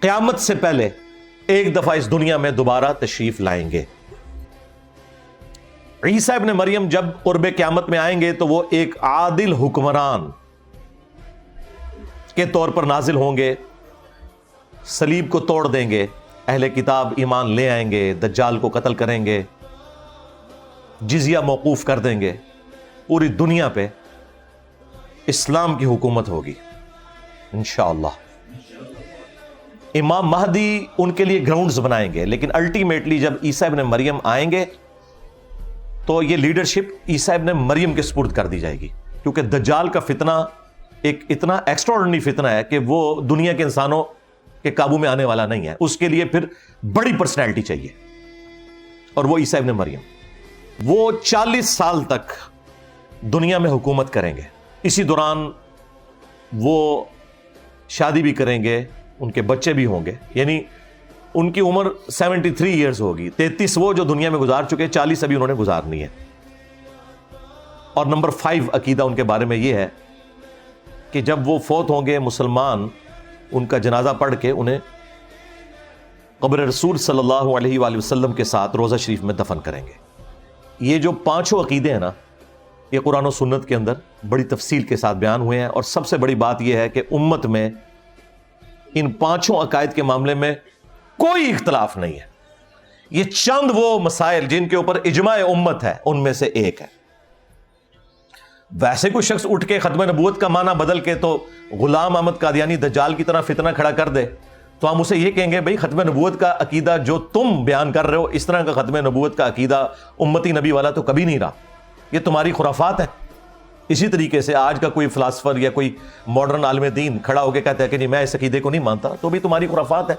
قیامت سے پہلے ایک دفعہ اس دنیا میں دوبارہ تشریف لائیں گے۔ عیسیٰ ابن مریم جب قرب قیامت میں آئیں گے تو وہ ایک عادل حکمران کے طور پر نازل ہوں گے، صلیب کو توڑ دیں گے، اہل کتاب ایمان لے آئیں گے، دجال کو قتل کریں گے، جزیہ موقوف کر دیں گے، پوری دنیا پہ اسلام کی حکومت ہوگی انشاءاللہ۔ امام مہدی ان کے لیے گراؤنڈز بنائیں گے، لیکن الٹیمیٹلی جب عیسیٰ ابن مریم آئیں گے تو یہ لیڈرشپ عیسیٰ ابن مریم کے سپرد کر دی جائے گی، کیونکہ دجال کا فتنہ ایک اتنا ایکسٹراڈنری فتنہ ہے کہ وہ دنیا کے انسانوں کے قابو میں آنے والا نہیں ہے، اس کے لیے پھر بڑی پرسنالٹی چاہیے، اور وہ عیسیٰ ابن مریم۔ وہ 40 سال تک دنیا میں حکومت کریں گے، اسی دوران وہ شادی بھی کریں گے، ان کے بچے بھی ہوں گے، یعنی ان کی عمر 73 ایئرز ہوگی، 33 وہ جو دنیا میں گزار چکے، 40 ابھی انہوں نے گزارنی ہے۔ اور نمبر 5 عقیدہ ان کے بارے میں یہ ہے کہ جب وہ فوت ہوں گے مسلمان ان کا جنازہ پڑھ کے انہیں قبر رسول صلی اللہ علیہ وآلہ وسلم کے ساتھ روضہ شریف میں دفن کریں گے۔ یہ جو 5 عقیدے ہیں نا، یہ قرآن و سنت کے اندر بڑی تفصیل کے ساتھ بیان ہوئے ہیں، اور سب سے بڑی بات یہ ہے کہ امت میں ان 5 عقائد کے معاملے میں کوئی اختلاف نہیں ہے۔ یہ چند وہ مسائل جن کے اوپر اجماع امت ہے ان میں سے ایک ہے۔ ویسے کوئی شخص اٹھ کے ختم نبوت کا معنی بدل کے تو غلام احمد قادیانی دجال کی طرح فتنہ کھڑا کر دے تو ہم اسے یہ کہیں گے بھئی ختم نبوت کا عقیدہ جو تم بیان کر رہے ہو، اس طرح کا ختم نبوت کا عقیدہ امتی نبی والا تو کبھی نہیں رہا، یہ تمہاری خرافات ہیں۔ اسی طریقے سے آج کا کوئی فلاسفر یا کوئی ماڈرن عالم دین کھڑا ہو کے کہتا ہے کہ نہیں میں اس عقیدے کو نہیں مانتا، تو بھی تمہاری خرافات ہے۔